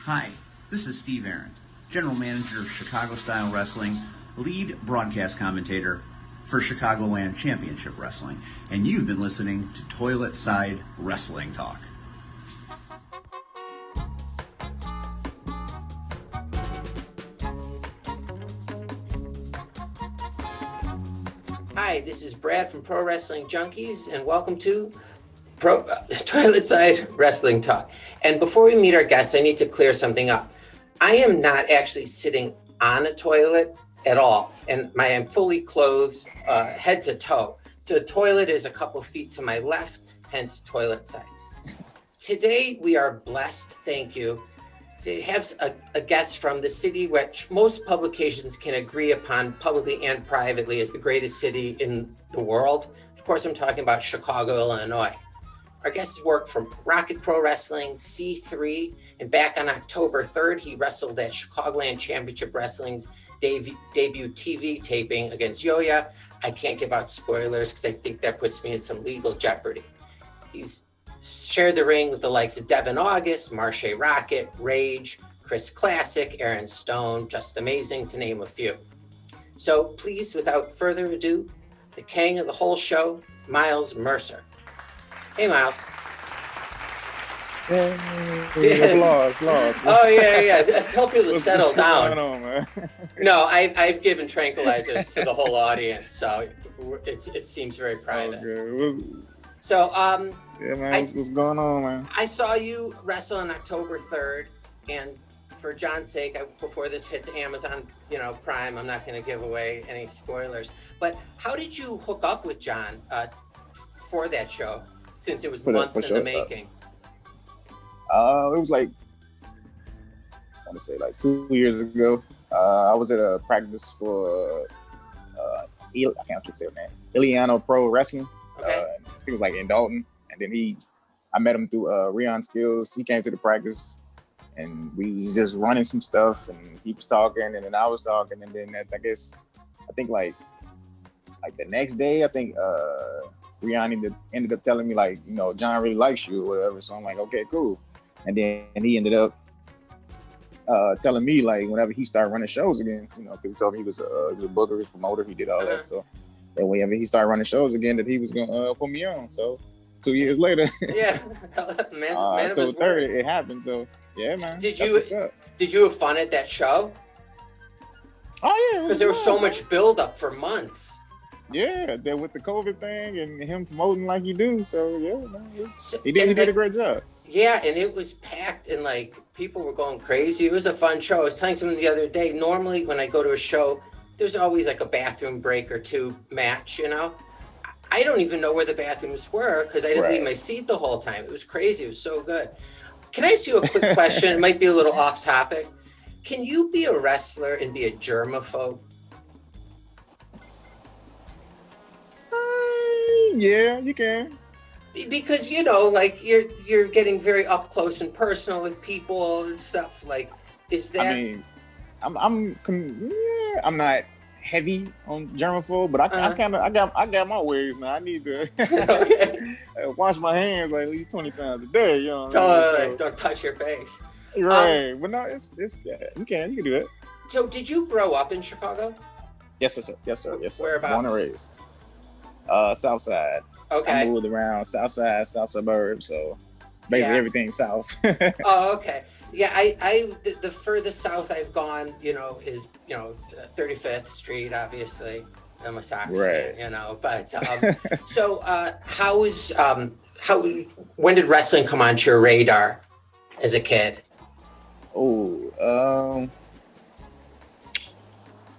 Hi, this is Steve Aaron, General Manager of Chicago Style Wrestling, lead broadcast commentator for Chicagoland Championship Wrestling, and you've been listening to Toilet Side Wrestling Talk. Hi, this is Brad from Pro Wrestling Junkies, and welcome to Toilet Side Wrestling Talk. And before we meet our guests, I need to clear something up. I am not actually sitting on a toilet at all, and I am fully clothed head to toe. The toilet is a couple feet to my left, hence toilet side. Today, we are blessed, thank you, to have a guest from the city which most publications can agree upon publicly and privately as the greatest city in the world. Of course, I'm talking about Chicago, Illinois. Our guest worked for Rocket Pro Wrestling, C3, and back on October 3rd, he wrestled at Chicagoland Championship Wrestling's debut TV taping against Yoya. I can't give out spoilers because I think that puts me in some legal jeopardy. He's shared the ring with the likes of Devin August, Marche Rocket, Rage, Chris Classic, Aaron Stone, Just Amazing, to name a few. So please, without further ado, the Kang of the whole show, Myles Mercer. Hey, Myles. Hey, applause. Oh, yeah. Tell people to settle what's down. Going on, man? No, I've given tranquilizers to the whole audience, so it seems very private. Okay. So, Yeah, man, what's going on, man? I saw you wrestle on October 3rd, and for John's sake, before this hits Amazon, Prime, I'm not going to give away any spoilers. But how did you hook up with John for that show, since it was months in the making? It was like, I want to say like 2 years ago. I was at a practice for, I can't say her name, Iliano Pro Wrestling. Okay. I think it was like in Dalton. And then I met him through Rion Skills. He came to the practice and we was just running some stuff and he was talking and then I was talking. And then I think like the next day, I think Rion ended up telling me like, John really likes you or whatever. So I'm like, okay, cool. And then he ended up telling me like whenever he started running shows again, because he told me he was a booker, he was a promoter, he did all that. So that whenever he started running shows again, that he was gonna put me on. So 2 years later, yeah, man of his October 3rd, word. it happened. So yeah, man. Did you have fun at that show? Oh yeah, Because there was so much buildup for months. Yeah, there with the COVID thing and him promoting like you do. So yeah, man, he And did a great job. Yeah, and it was packed and like people were going crazy. It was a fun show. I was telling someone the other day, normally when I go to a show, there's always like a bathroom break or two match, I don't even know where the bathrooms were because I didn't leave my seat the whole time. It was crazy. It was so good. Can I ask you a quick question? It might be a little off topic. Can you be a wrestler and be a germaphobe? Yeah, you can. Because like you're getting very up close and personal with people and stuff. Like, is that? I mean, I'm not heavy on germaphobe, but I got my ways now. I need to wash my hands like at least 20 times a day. You know what I mean? Don't touch your face. Right, but no, it's you can do it. So, did you grow up in Chicago? Yes, sir. Whereabouts? Born and raised. South Side. Okay. I moved around South Side, South suburbs, so basically everything south. Oh, okay. Yeah, the furthest south I've gone, is 35th Street, obviously. I'm a Sox fan, But so when did wrestling come onto your radar as a kid?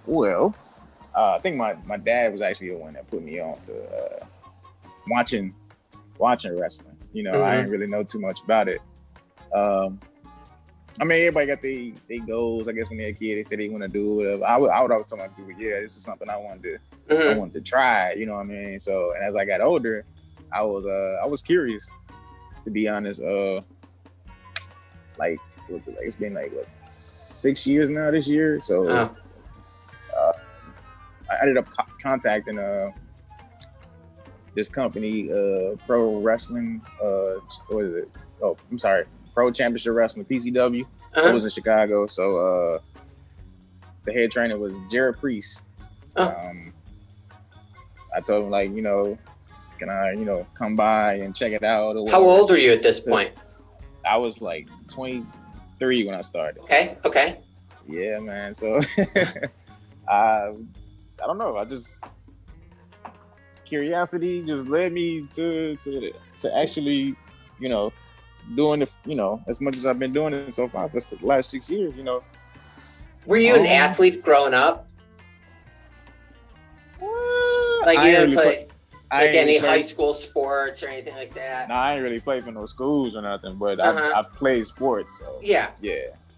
Well, I think my dad was actually the one that put me on to watching wrestling. I didn't really know too much about it. I mean, everybody got their goals. I guess when they're a kid, they say they want to do whatever. I would always tell my people, yeah, this is something I wanted to try. You know what I mean? So, and as I got older, I was curious, to be honest. Like, what's it like? It's been like 6 years now this year. So, I ended up contacting this company, Pro Wrestling. What is it? Oh, I'm sorry. Pro Championship Wrestling, PCW. Uh-huh. I was in Chicago, so the head trainer was Jared Priest. I told him, like, you know, can I, you know, come by and check it out? Or How old are you at this point? I was like 23 when I started. Okay. Yeah, man. So I don't know. I just curiosity just led me to actually, you know, doing the, you know, as much as I've been doing it so far for the last 6 years, you know. Were you an athlete growing up? Like you didn't play any high school sports or anything like that? No, I ain't really played for no schools or nothing, but I've played sports. So yeah.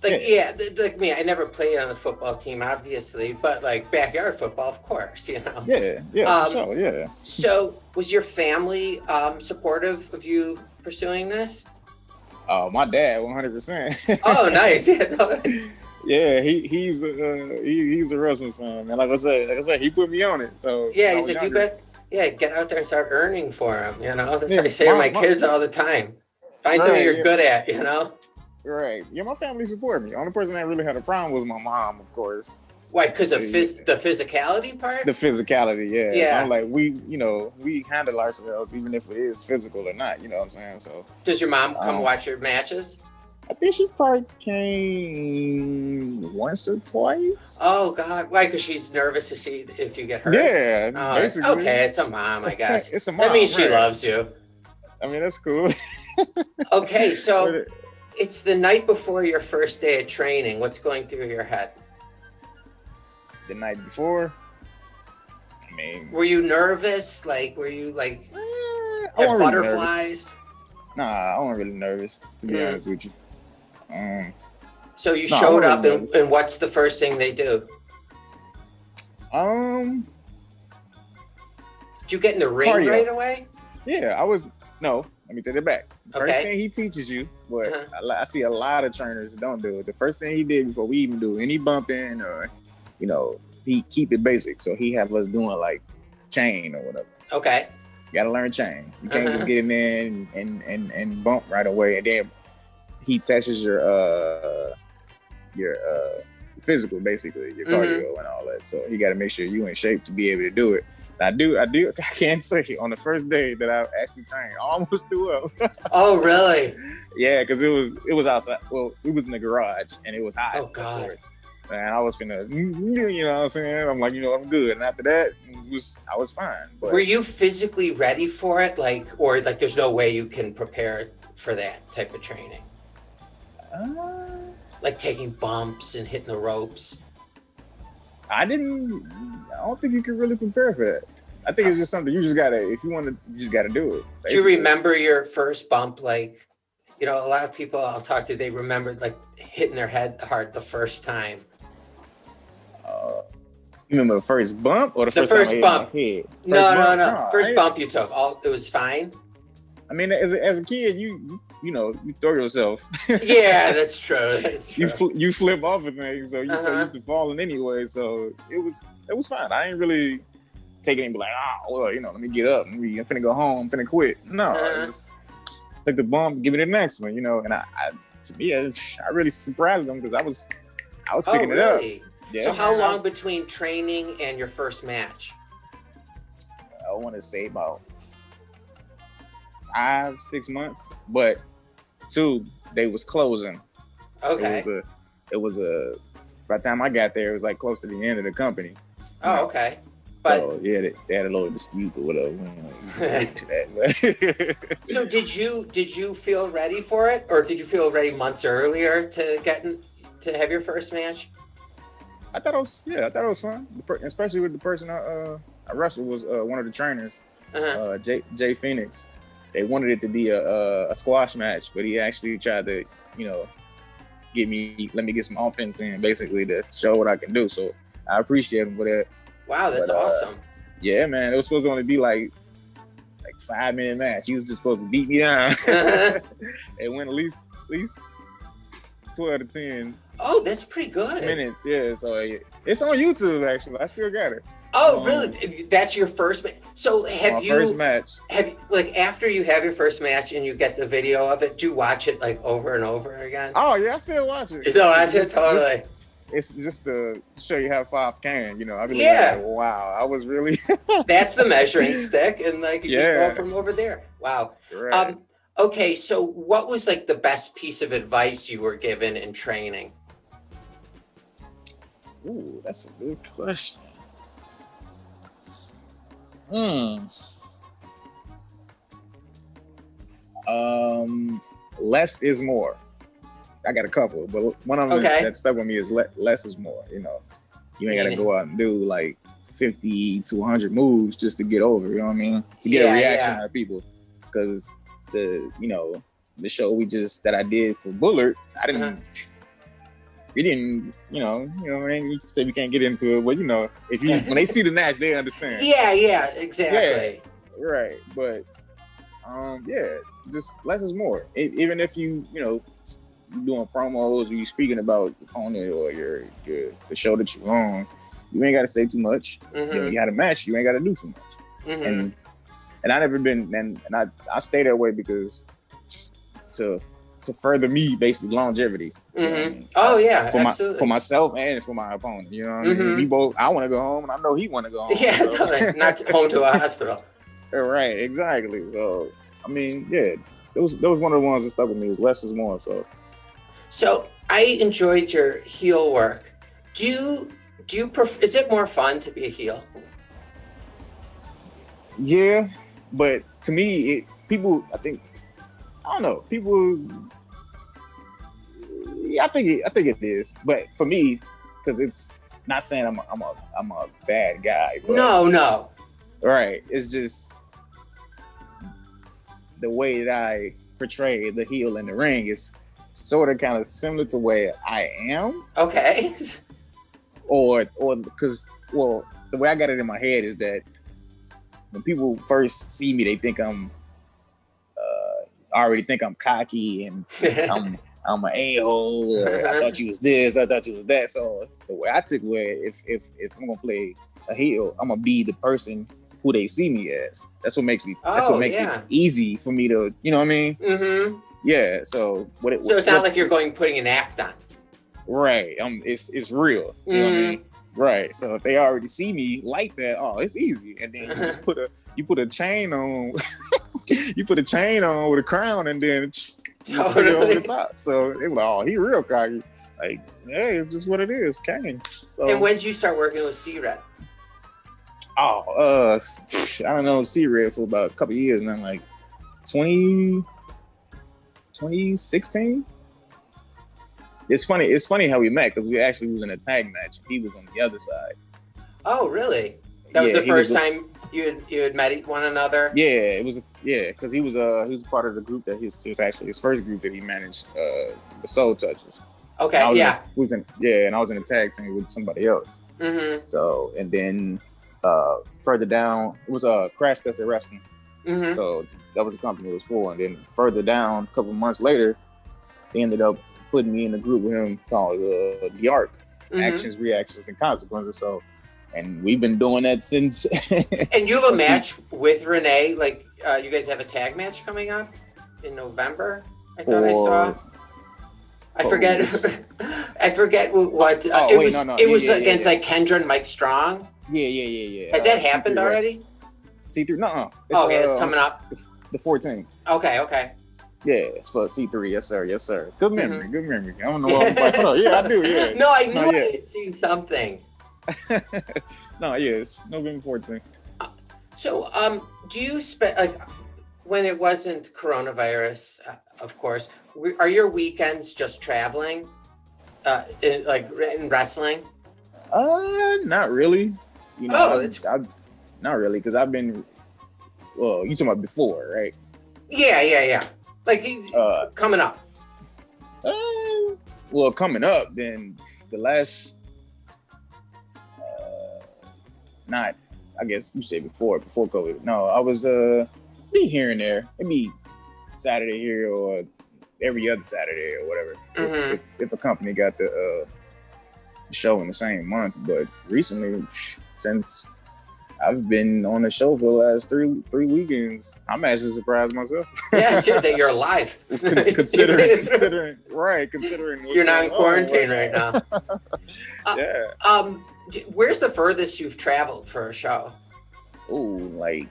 Like me, I never played on the football team, obviously, but like backyard football, of course, you know. Yeah, sure, yeah. So, was your family supportive of you pursuing this? My dad, 100%. Oh, nice. Yeah, totally. Yeah, he's a wrestling fan, man. Like I said, he put me on it. So yeah, he's like, you bet. Yeah, get out there and start earning for him. You know, that's what I say to my kids all the time. Find something you're good at. You know. Right. Yeah, my family support me. The only person that really had a problem was my mom, of course. Why? Because of the physicality part? The physicality, yeah. So I'm like, we handle ourselves even if it is physical or not, you know what I'm saying? So does your mom come watch your matches? I think she probably came once or twice. Oh God. Why? Because she's nervous to see if you get hurt? Yeah, basically. Okay, it's a mom, I guess. It's a mom. That means she loves you. I mean, that's cool. Okay, so it's the night before your first day of training. What's going through your head? The night before? I mean... Were you nervous? Like, were you like... had butterflies? Nah, I wasn't really nervous, to be honest with you. So you showed up, and what's the first thing they do? Did you get in the ring right away? Yeah, no, let me take it back. The first thing he teaches you, but I see a lot of trainers don't do it. The first thing he did before we even do any bumping or, you know, he keep it basic. So he have us doing like chain or whatever. Okay. You gotta learn chain. You can't just get in there and bump right away. And then he tests your physical, basically, your cardio and all that. So you got to make sure you in shape to be able to do it. I can't say on the first day that I actually trained, I almost threw up. Oh, really? Yeah, because it was outside. Well, we was in the garage and it was hot. Oh God. Of course. And I was finna, you know what I'm saying? I'm like, you know, I'm good. And after that, I was fine. But were you physically ready for it? Or there's no way you can prepare for that type of training? Like taking bumps and hitting the ropes? I don't think you can really prepare for that. I think it's just something you just gotta, if you want to, you just gotta do it. Basically. Do you remember your first bump? Like, you know, a lot of people I'll talk to, they remember like hitting their head hard the first time. You remember the first bump or the first bump? No. First bump you took. It was fine. I mean, as a kid, you know, you throw yourself. Yeah, that's true. That's true. You flip off of things, so you're so used to falling anyway. So it was fine. I ain't really take it and be like, well, you know, let me get up. I'm finna go home. I'm finna quit. No, just take the bump, give me the next one. You know, and I really surprised them because I was picking it up. Yeah, so how long between training and your first match? I want to say about 5-6 months, but 2, they was closing. Okay. It was by the time I got there, it was like close to the end of the company. Oh, okay. But so, yeah, they had a little dispute or whatever. So did you feel ready for it, or did you feel ready months earlier to have your first match? I thought it was fun, especially with the person I wrestled was one of the trainers, Jay Phoenix. They wanted it to be a squash match, but he actually tried to, you know, let me get some offense in, basically, to show what I can do. So I appreciate him for that. Wow, that's awesome. Yeah, man, it was supposed to only be like 5-minute match. He was just supposed to beat me down. It went at least 12 to 10. Oh, that's pretty good. Minutes, yeah. So it's on YouTube, actually. I still got it. Oh, really? That's your first match? So have you first match? Like after you have your first match and you get the video of it, do you watch it like over and over again? Oh yeah, I still watch it. You still watch it? Totally. It's just to show you how far I can, you know. I be Yeah. like, wow, I was really. That's the measuring stick, and like you just Yeah. go from over there. Wow. Right. Okay, so what was like the best piece of advice you were given in training? Ooh, that's a good question. Less is more. I got a couple, but one of them that stuck with me is less is more. You know, you ain't got to go out and do like 50 to 100 moves just to get over. You know what I mean? To get a reaction out of people, because the show that I did for Bullard, I didn't. We didn't, you know, I mean, you say we can't get into it, but you know, when they see the match, they understand. Yeah, exactly. Yeah, right, but just less is more. Even if you doing promos or you speaking about the opponent or the show that you're on, you ain't got to say too much. You had a match, you ain't got to do too much. And I never been, and I stay that way because to further me, basically longevity. You know what I mean? Oh yeah, absolutely. For myself and for my opponent. You know what I mean? We both. I want to go home, and I know he want to go home. Yeah, so. Totally. Not home to a hospital. Right, exactly. So I mean, yeah, that was one of the ones that stuck with me. Was less is more. So I enjoyed your heel work. Do you prefer? Is it more fun to be a heel? Yeah, but to me, people. I don't know. People. Yeah, I think it is. But for me, because it's not saying I'm a bad guy. But, no. Right. It's just the way that I portray the heel in the ring is sort of kind of similar to where I am. Okay. Or because the way I got it in my head is that when people first see me, they think I already think I'm cocky and I'm an a-hole, or I thought you was this, I thought you was that. So the way I took it, if I'm gonna play a heel, I'm gonna be the person who they see me as. That's what makes it. It easy for me to, you know what I mean? Mm-hmm. Yeah. So it's not like you're putting an act on. Right. It's real. You know what I mean? Right. So if they already see me like that, it's easy. And then you just put a chain on. You put a chain on with a crown, and then. Totally. Over the top. So they were like, he real cocky. Like, hey, it's just what it is, Kang. So, and when did you start working with C-Red? I don't know, C-Red for about a couple of years now, like 2016. It's funny how we met because we actually was in a tag match. He was on the other side. Oh, really? That was the first time you had met one another? Yeah, it was. Because he was part of the group that it was actually his first group that he managed, the Soul Touchers. Okay, and I was in a tag team with somebody else. Mm-hmm. So, and then further down, it was Crash Tested Wrestling. Mm-hmm. So that was the company it was for. And then further down, a couple months later, they ended up putting me in a group with him called The Arc, Actions, Reactions, and Consequences. So. And we've been doing that since. And you have a match with Renee. Like, you guys have a tag match coming up in November. I thought I saw. I forget. I forget what. It was against like Kendra and Mike Strong. Yeah. Has that happened already? C3. No. It's coming up. The 14th. Okay. Yeah, it's for C3. Yes, sir. Good memory. Good memory. I don't know what I'm talking about. Yeah, I do. Yeah. No, I knew I had seen something. No, yeah, it's November 14th. So, do you spend when it wasn't coronavirus, of course? Are your weekends just traveling, in wrestling? Not really. You know, not really, because I've been. Well, you talking about before, right? Yeah. Like coming up. Well, coming up, then the last. Not, I guess you say before COVID. No, I was be here and there. Maybe Saturday here or every other Saturday or whatever. Mm-hmm. If a company got the show in the same month. But recently, since I've been on the show for the last three weekends. I'm actually surprised myself. Yeah, sure, that you're alive. considering You're not in quarantine right now. Yeah. Where's the furthest you've traveled for a show? Ooh, like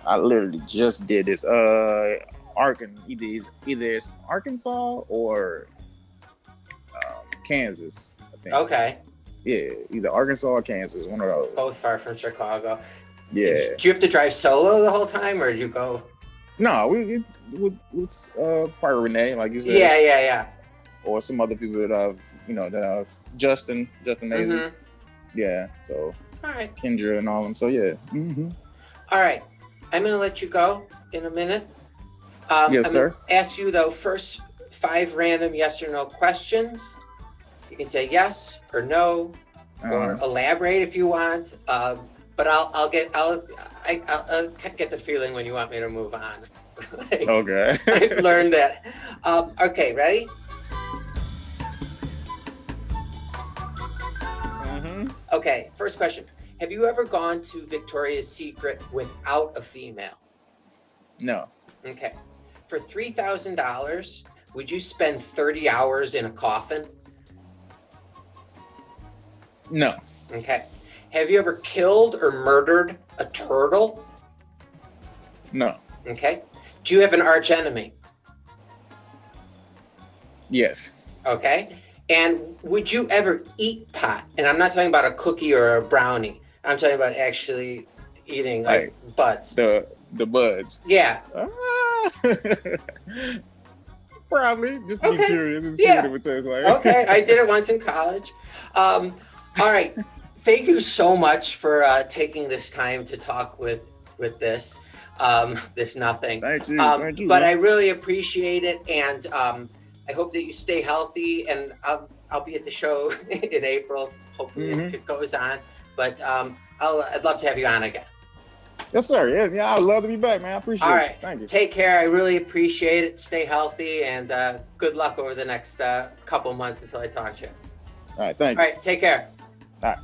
I literally just did this. Either it's Arkansas or Kansas, I think. Okay. Yeah, either Arkansas or Kansas, one of those. Both far from Chicago. Yeah. Do you have to drive solo the whole time, or do you go? No, we probably Renee, like you said. Yeah. Or some other people that I've Justin Nazy. Mm-hmm. Yeah, so All right. Kendra and all of them. So yeah. Mm-hmm. All right. I'm gonna let you go in a minute. Yes, sir. Gonna ask you though first 5 random yes or no questions. You can say yes or no, or elaborate if you want. But I'll get the feeling when you want me to move on. Okay. I've learned that. Okay, ready? Mm-hmm. Okay, first question. Have you ever gone to Victoria's Secret without a female? No. Okay. For $3,000, would you spend 30 hours in a coffin? No. Okay. Have you ever killed or murdered a turtle? No. Okay. Do you have an arch enemy? Yes. Okay. And would you ever eat pot? And I'm not talking about a cookie or a brownie. I'm talking about actually eating like buds. The buds. Yeah. Probably just to be curious and see what it would taste like. Okay. I did it once in college. All right. Thank you so much for taking this time to talk with this nothing. Thank you. But I really appreciate it, and I hope that you stay healthy. And I'll be at the show in April. Hopefully it goes on. But I'd love to have you on again. Yes, sir. Yeah, I'd love to be back, man. I appreciate it. All right. Thank you. Take care. I really appreciate it. Stay healthy, and good luck over the next couple months until I talk to you. All right. Thank you. All right. Take care. All right.